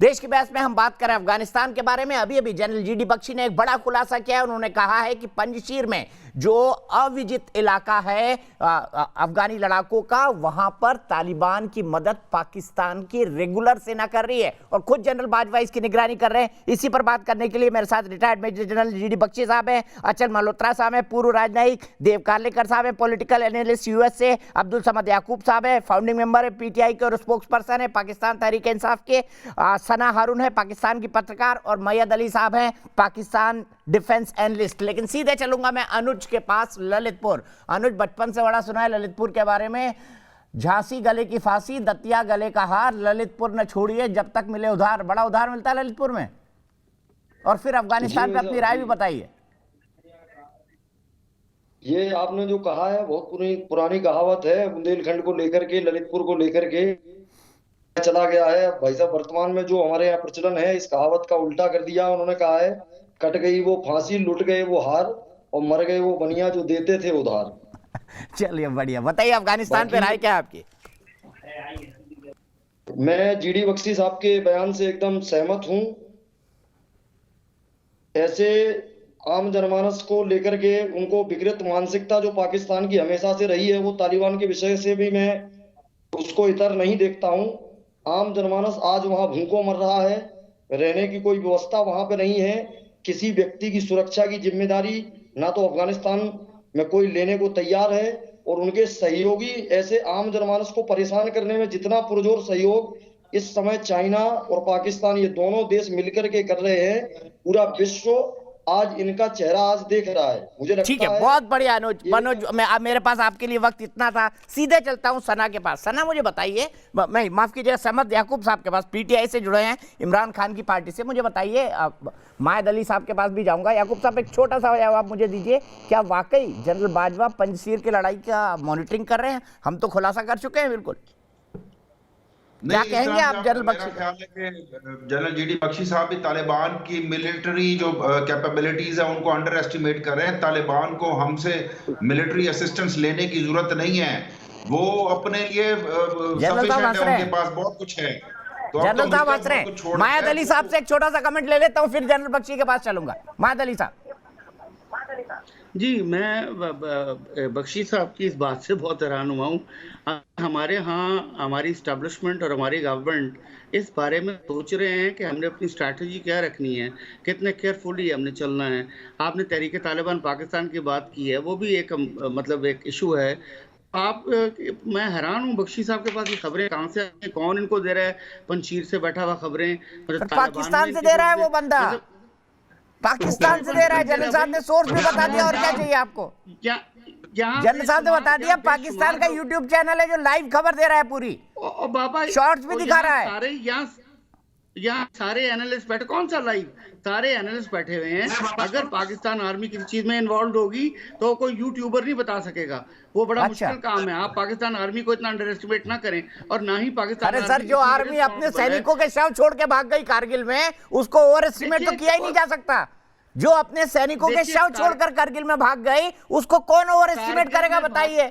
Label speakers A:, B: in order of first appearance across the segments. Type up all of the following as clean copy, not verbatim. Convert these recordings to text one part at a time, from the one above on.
A: देश की बहस में हम बात करें अफगानिस्तान के बारे में। अभी अभी जनरल जीडी बख्शी ने एक बड़ा खुलासा किया है। उन्होंने कहा है कि पंजशीर में जो अविजित इलाका है अफगानी लड़ाकों का, वहां पर तालिबान की मदद पाकिस्तान की रेगुलर सेना कर रही है और खुद जनरल बाजवा इसकी निगरानी कर रहे हैं। इसी पर बात करने के लिए मेरे साथ retired major general GD Bakshi साहब हैं, अचल मल्होत्रा साहब हैं, पूर्व राजनयिक देव कार्लेकर साहब हैं, पॉलिटिकल एनालिस्ट यूएस से अब्दुल समद याकूब साहब है, फाउंडिंग मेंबर है पीटीआई के और स्पोक्स पर्सन है पाकिस्तान तहरीक इंसाफ के, सना हारून है पाकिस्तान की पत्रकार, और मैयद अली साहब हैं पाकिस्तान डिफेंस एनालिस्ट। लेकिन सीधे चलूंगा मैं अनुज के पास, ललितपुर। अनुज, बचपन से बड़ा सुना है ललितपुर के बारे में, झांसी गले की फांसी, दतिया गले का हार, ललितपुर न छोड़िए जब तक मिले उधार। बड़ा उधार मिलता है ललितपुर में। और फिर अफगानिस्तान पे अपनी राय भी बताइए।
B: ये आपने जो कहा है बहुत पुरानी कहावत है, बुंदेलखंड को लेकर के, ललितपुर को लेकर के चला गया है भाई साहब। वर्तमान में जो हमारे यहाँ प्रचलन है, इस कहावत का उल्टा कर दिया। उन्होंने कहा है कट गई वो फांसी, लुट गए वो हार, और मर गए वो बनिया जो देते थे उधार।
A: चलिए बढ़िया, बताइए अफगानिस्तान पे राय क्या है आपकी?
B: मैं जीडी बख्शी साहब के बयान से एकदम सहमत हूं। ऐसे आम जनमानस को लेकर के उनको विकृत मानसिकता जो पाकिस्तान की हमेशा से रही है, वो तालिबान के विषय से भी मैं उसको इतर नहीं देखता हूं। आम जनमानस आज वहां भूखों मर रहा है, रहने की कोई व्यवस्था वहां पे नहीं है। किसी व्यक्ति की सुरक्षा की जिम्मेदारी ना तो अफगानिस्तान में कोई लेने को तैयार है, और उनके सहयोगी ऐसे आम जनमानस को परेशान करने में जितना पुरजोर सहयोग इस समय चाइना और पाकिस्तान, ये दोनों देश मिलकर के कर रहे हैं, पूरा विश्व आज इनका चेहरा आज देख रहा है। मुझे लगता
A: ठीक है, बहुत बढ़िया अनुज। मनोज, मेरे पास आपके लिए वक्त इतना था, सीधे चलता हूं सना के पास। सना, मुझे बताइए, मैं माफ कीजिएगा, समद याकूब साहब के पास, पीटीआई से जुड़े हैं, इमरान खान की पार्टी से। मुझे बताइए, मैयद अली साहब के पास भी जाऊंगा। याकूब साहब, एक छोटा सा जवाब मुझे दीजिए, क्या वाकई जनरल बाजवा पंजशीर की लड़ाई का मॉनिटरिंग कर रहे हैं? हम तो खुलासा कर चुके हैं बिल्कुल। क्या कहेंगे आप जनरल बख्शी?
C: ख्याल है कि जनरल जीडी बख्शी साहब भी तालिबान की मिलिट्री जो कैपेबिलिटीज है उनको अंडर एस्टिमेट कर रहे हैं। तालिबान को हमसे मिलिट्री असिस्टेंस लेने की जरूरत नहीं है, वो अपने लिए सफिशिएंट है, उनके पास बहुत कुछ है। तो
A: जनरल साहब हंस रहे हैं। मैयद अली साहब से एक छोटा सा कमेंट ले लेता हूं, फिर जनरल बख्शी के पास चलूंगा। मैयद अली साहब।
D: जी, मैं बख्शी साहब की इस बात से बहुत हैरान हुआ हूँ। हमारे यहाँ हमारी इस्टेब्लिशमेंट और हमारी गवर्नमेंट इस बारे में सोच रहे हैं कि हमने अपनी स्ट्रैटेजी क्या रखनी है, कितने केयरफुली हमने चलना है। आपने तहरीक तालिबान पाकिस्तान की बात की है, वो भी एक मतलब एक इशू है। आप मैं हैरान हूँ बख्शी साहब के पास ये खबरें कहाँ से आती हैं, कौन इनको दे रहा है? पंजशीर से बैठा हुआ खबरें,
A: पाकिस्तान से दे रहा है वो बंदा, पाकिस्तान से दे रहा है। जनरल साहब ने सोर्स भी बता दिया, और क्या चाहिए आपको? जनरल साहब ने बता दिया, पाकिस्तान का यूट्यूब चैनल है जो लाइव खबर दे रहा है पूरी,
D: बाबा
A: शॉर्ट्स भी दिखा रहा है।
D: सारे यहाँ सारे एनालिस्ट बैठे, कौन सा लाइव, सारे एनालिस्ट बैठे हुए हैं। अगर पाकिस्तान आर्मी किसी चीज में इन्वॉल्व होगी तो कोई यूट्यूबर नहीं बता सकेगा, वो बड़ा मुश्किल काम है। आप पाकिस्तान आर्मी को इतना अंडर एस्टिमेट ना करें, और ना ही पाकिस्तान।
A: अरे सर, जो आर्मी अपने सैनिकों के शव छोड़ के भाग गई कारगिल में, उसको ओवर एस्टिमेट तो किया ही नहीं जा सकता। जो अपने सैनिकों के शव छोड़कर कारगिल में भाग गई, उसको कौन ओवर एस्टिमेट करेगा बताइए?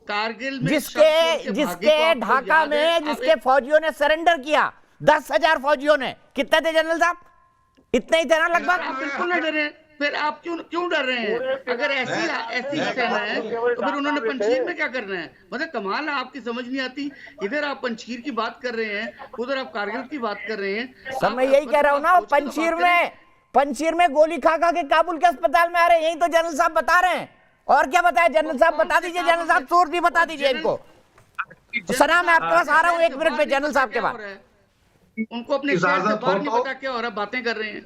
D: कारगिल में
A: जिसके ढाका में जिसके फौजियों ने सरेंडर किया, 10,000 फौजियों ने, कितने थे जनरल साहब? इतने ही थे ना लगभग।
D: बिल्कुल न डरे, फिर आप क्यों डर रहे हैं? अगर ऐसी सेना है तो फिर उन्होंने पंजशीर में क्या करना है? मतलब कमाल है, आपकी समझ नहीं आती। इधर आप पंजशीर की बात कर रहे हैं, उधर आप कारगिल की बात कर रहे हैं।
A: सर मैं यही कह रहा हूँ ना, पंजशीर में गोली खा के काबुल के अस्पताल में आ रहे हैं, यही तो जनरल साहब बता रहे हैं। और क्या बताया जनरल साहब? बता दीजिए जनरल साहब, सोर्स भी बता दीजिए इनको। तो सना, मैं आपके पास आ रहा हूँ 1 मिनट पे जनरल साहब के बाद।
D: उनको अपने शहर से बाहर नहीं पता क्या हो रहा है, बातें कर रहे हैं।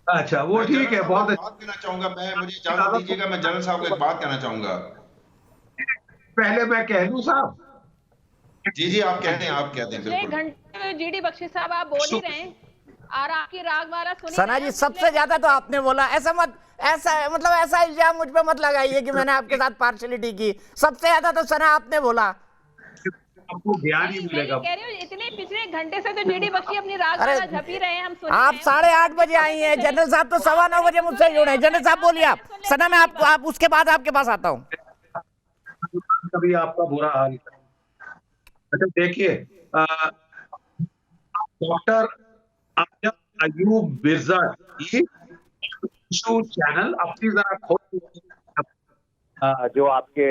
E: अच्छा, वो ठीक है। बहुत
C: बात कहना चाहूंगा मैं, मुझे इजाजत दीजिएगा, मैं जनरल साहब को एक बात कहना चाहूंगा।
E: पहले मैं कह दूं साहब?
C: जी आप कहते हैं, आप कहते हैं।
F: 6 घंटे जीडी बख्शी साहब आप बोल ही रहे हैं और आपकी रागमाला सुनी।
A: सना जी, सबसे ज्यादा तो आपने बोला। ऐसा इल्जाम मुझ पे मत लगाइए कि मैंने आपके साथ पार्शलिटी की। सबसे ज्यादा तो सना आपने बोला।
E: आपको ज्ञान ही मिलेगा।
F: कह रही हूँ, इतने पिछले घंटे से तो जीडी बख्शी अपनी रागमाला झपी रहे हैं, हम सुन।
A: आप 8:30 बजे आई हैं, जनरल साहब तो 9:15 बजे मुझसे जुड़े। जनरल साहब बोलिए आप। सना, मैं आप उसके बाद आपके पास आता हूँ।
E: कभी आपका बुरा हाल। अच्छा देखिए, डॉक्टर अयूब मिर्जा की चैनल अपनी जरा खोल, जो आपके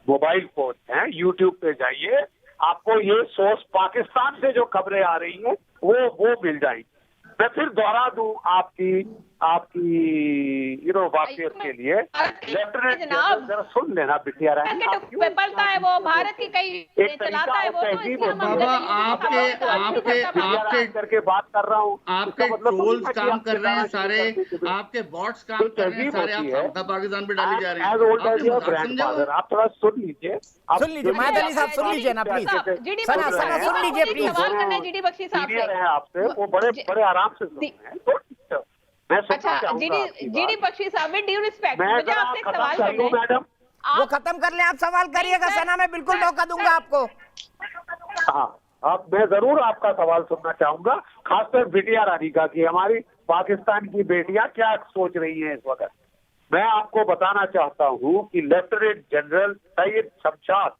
E: मोबाइल फोन हैं, यूट्यूब पे जाइए, आपको ये सोर्स पाकिस्तान से जो खबरें आ रही हैं वो मिल जाएंगी। मैं फिर दोहरा दूं आपकी वाकफियत के लिए, लेफ्टिनेंट जनरल, जरा सुन लेना बिटिया रानी,
F: पलता है वो, भारत की कई चलाता है वो, तो इसलिए हम
D: बाबा आपके
E: करके बात कर रहा हूँ,
D: आपके ट्रोल्स काम कर रहे हैं सारे, आपके बॉट्स काम कर रहे हैं सारे, आप साउथ पाकिस्तान पे डाले जा रहे हैं।
E: As old as your grandfather, आप थोड़ा सुन लीजिए,
A: सुन लीजिए मायद अली साहब, सुन लीजिए ना प्लीज, सना सुन लीजिए प्लीज।
F: सवाल करना है जीडी बख्शी साहब से,
E: है आपसे, वो बड़े आराम से सुन रहे हैं, तो मैं
F: अच्छा जीडी बख्शी साहब, विद ड्यू रिस्पेक्ट, मुझे आपसे एक सवाल करना है
E: मैडम।
A: वो खत्म कर ले, आप सवाल करिएगा सना, मैं बिल्कुल मौका दूंगा आपको।
E: हाँ, अब मैं जरूर आपका सवाल सुनना चाहूंगा, खासकर बिटिया रानी का, कि हमारी पाकिस्तान की बेटियां क्या सोच रही हैं इस वक्त। मैं आपको बताना चाहता हूं कि लेफ्टिनेंट जनरल सैयद शमशाद,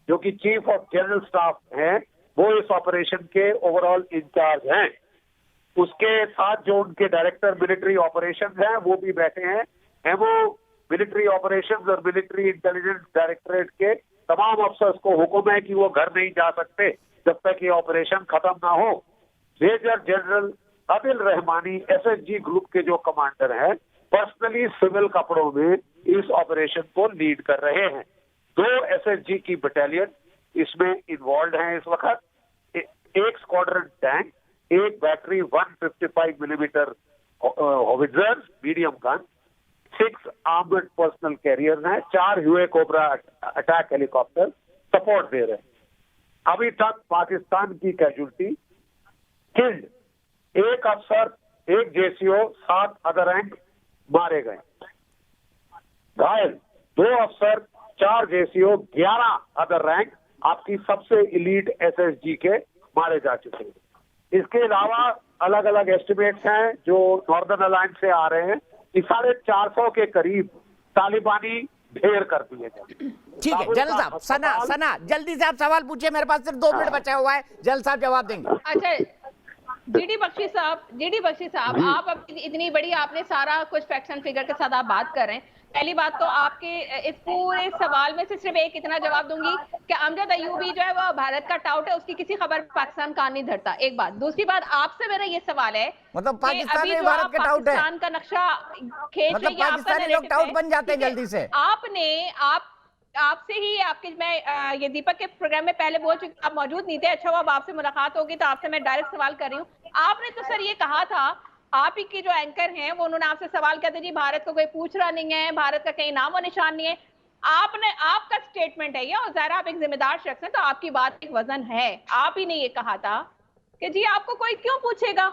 E: जो कि चीफ ऑफ जनरल स्टाफ हैं, वो इस ऑपरेशन के ओवरऑल इंचार्ज हैं। उसके साथ जो उनके डायरेक्टर मिलिट्री ऑपरेशंस हैं वो भी बैठे हैं। एमओ मिलिट्री ऑपरेशंस और मिलिट्री इंटेलिजेंस डायरेक्टरेट के तमाम अफसर्स को हुक्म है कि वो घर नहीं जा सकते जब तक ये ऑपरेशन खत्म ना हो। Major general Adil Rehmani SSG group के जो कमांडर हैं, पर्सनली सिविल कपड़ों में इस ऑपरेशन को लीड कर रहे हैं। 2 एसएसजी की बटालियन इसमें इन्वॉल्व हैं इस वक्त। एक स्क्वाड्रन टैंक, एक battery 155 millimetre howitzer medium gun, 6 armoured personnel carrier हैं, 4 यूए कोबरा अटैक हेलीकॉप्टर सपोर्ट दे रहे हैं। अभी तक पाकिस्तान की कैजुअल्टी किल्ड, 1 अफसर, 1 जेसीओ, 7 अदर रैंक मारे गए। घायल 2 अफसर, 4 जेसीओ, 11 अदर रैंक आपकी सबसे इलीट एसएसजी के मारे जा चुके हैं। इसके अलावा अलग अलग एस्टिमेट्स हैं जो नॉर्दर्न अलायंस से आ रहे हैं कि 450 के करीब तालिबानी ढेर कर दिए गए।
A: ठीक है जनरल साहब, सना जल्दी से आप सवाल पूछिए, मेरे पास सिर्फ 2 मिनट बचा हुआ है, जनरल साहब जवाब देंगे।
F: अच्छा जीडी बख्शी साहब, आप अब इतनी बड़ी आपने सारा कुछ फैक्ट्स एंड फिगर के साथ आप बात कर रहे हैं। पहली बात तो आपके इस पूरे सवाल में से सिर्फ एक इतना जवाब दूंगी कि अमजद अयूबी जो है वो भारत का टाउट है, उसकी किसी खबर पाकिस्तान कान नहीं धरता, एक बात। दूसरी बात आपसे मेरा ये सवाल है,
A: मतलब पाकिस्तान में भारत के टाउट है,
F: पाकिस्तान का नक्शा खींच
A: मतलब पाकिस्तानी लोग टाउट बन जाते हैं जल्दी से। आपसे ही मैं ये दीपक के प्रोग्राम में पहले बोल चुकी, आप मौजूद नहीं थे, अच्छा वो अब आपसे मुलाकात होगी तो आपसे मैं डायरेक्ट सवाल कर रही हूँ। आपने तो सर ये कहा था, आप ही के जो एंकर हैं वो, उन्होंने आपसे सवाल किया था जी भारत को कोई पूछ रहा नहीं है, भारत का कहीं नामो निशान नहीं है। आपका स्टेटमेंट है ये, और ज़रा आप एक जिम्मेदार शख्स हैं तो आपकी बात एक वजन है। आप ही ने ये कहा था कि जी आपको कोई क्यों पूछेगा,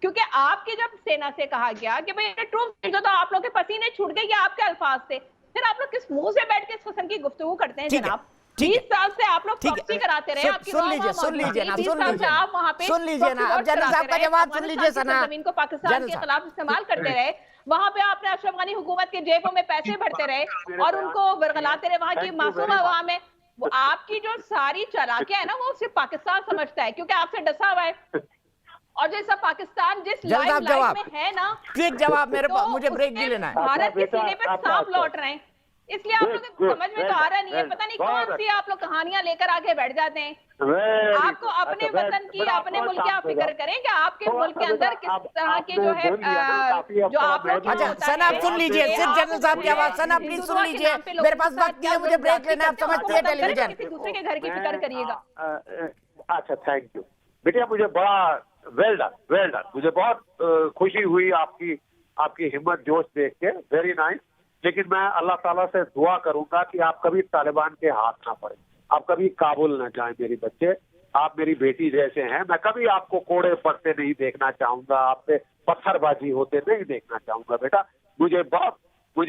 A: क्योंकि आपकी जब सेना से कहा गया कि भाई ट्रूप भेज दो तो आप लोग के पसीने छूट गए, ये आपके अल्फाज थे। फिर आप लोग किस मुंह से बैठ के इस किस्म की गुफ्तगू करते हैं जनाब? 20 साल से आप लोग प्रॉक्सी कराते रहे, आपकी सुन लीजिए ना, सुन लीजिए ना, अब जनरल साहब का जवाब सुन लीजिए सना।
F: जमीन को पाकिस्तान के खिलाफ इस्तेमाल करते रहे, वहां पे आपने अशरफ गनी हुकूमत के जेबों में पैसे भरते रहे और उनको बरगलाते रहे, वहां की मासूम अवाम में। वो आपकी जो सारी चालाकियां है ना, वो सिर्फ पाकिस्तान समझता है क्योंकि आपसे डसा हुआ है। और जैसा पाकिस्तान जिस लाइफ में है ना,
A: ठीक जवाब मेरे पास, मुझे ब्रेक भी लेना है।
F: भारत के सीने पे सांप लौट रहे हैं, इसलिए आप लोग समझ में तो आ रहा नहीं है, पता नहीं कौन सी आप लोग कहानियां लेकर आगे बैठ जाते हैं। आपको अपने वतन की, अपने मुल्क की आप फिक्र करें कि आपके मुल्क के अंदर किस तरह के जो है जो आप लोग।
A: अच्छा सना आप सुन लीजिए, सिर्फ जनरल साहब की आवाज, सना प्लीज सुन लीजिए, मेरे पास वक्त नहीं है, मुझे ब्रेक लेना है, आप समझती है टेलीविजन।
F: किसी दूसरे के घर की फिक्र करिएगा।
E: अच्छा थैंक यू बेटिया, मुझे बड़ा वेल डन, मुझे बहुत खुशी हुई आपकी हिम्मत जोश देख के, वेरी नाइस। लेकिन मैं अल्लाह ताला से दुआ करूंगा कि आप कभी तालिबान के हाथ ना पड़े, आप कभी काबुल ना जाएं मेरी बच्चे, आप मेरी बेटी जैसे हैं। मैं कभी आपको कोड़े पड़ते नहीं देखना चाहूंगा, आप पे पत्थरबाजी होते नहीं देखना चाहूंगा बेटा। मुझे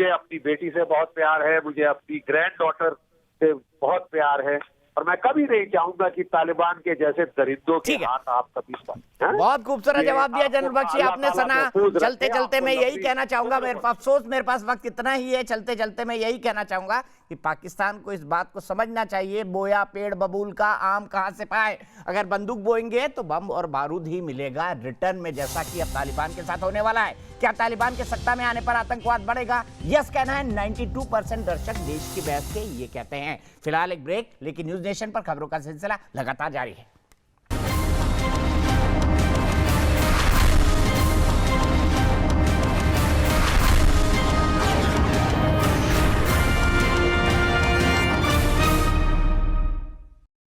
E: अपनी बेटी से बहुत प्यार है, मुझे अपनी ग्रैंड डॉटर से बहुत प्यार है, और मैं कभी नहीं चाहूंगा कि तालिबान के जैसे दरिंदों के
A: ठीक है।
E: हाथ आप कभी हैं?
A: बहुत खूबसूरत
E: ये
A: जवाब दिया
E: आपको
A: जनरल बख्शी
E: अल्लाह
A: आपने
E: ताला
A: सना।
E: महफूज
A: चलते
E: रखे,
A: चलते
E: आपको
A: मैं यही
E: लंबी
A: कहना चाहूंगा,
E: उम्र
A: मेरे
E: बख्शे।
A: अफसोस मेरे पास वक्त इतना ही है, चलते चलते मैं यही कहना चाहूंगा कि पाकिस्तान को इस बात को समझना चाहिए, बोया पेड़ बबूल का आम कहां से पाए। अगर बंदूक बोएंगे तो बम और बारूद ही मिलेगा रिटर्न में, जैसा कि अब तालिबान के साथ होने वाला है। क्या तालिबान के सत्ता में आने पर आतंकवाद बढ़ेगा? यस कहना है 92% दर्शक देश की बहस के ये कहते हैं। फिलहाल एक ब्रेक, लेकिन न्यूज नेशन पर खबरों का सिलसिला लगातार जारी है।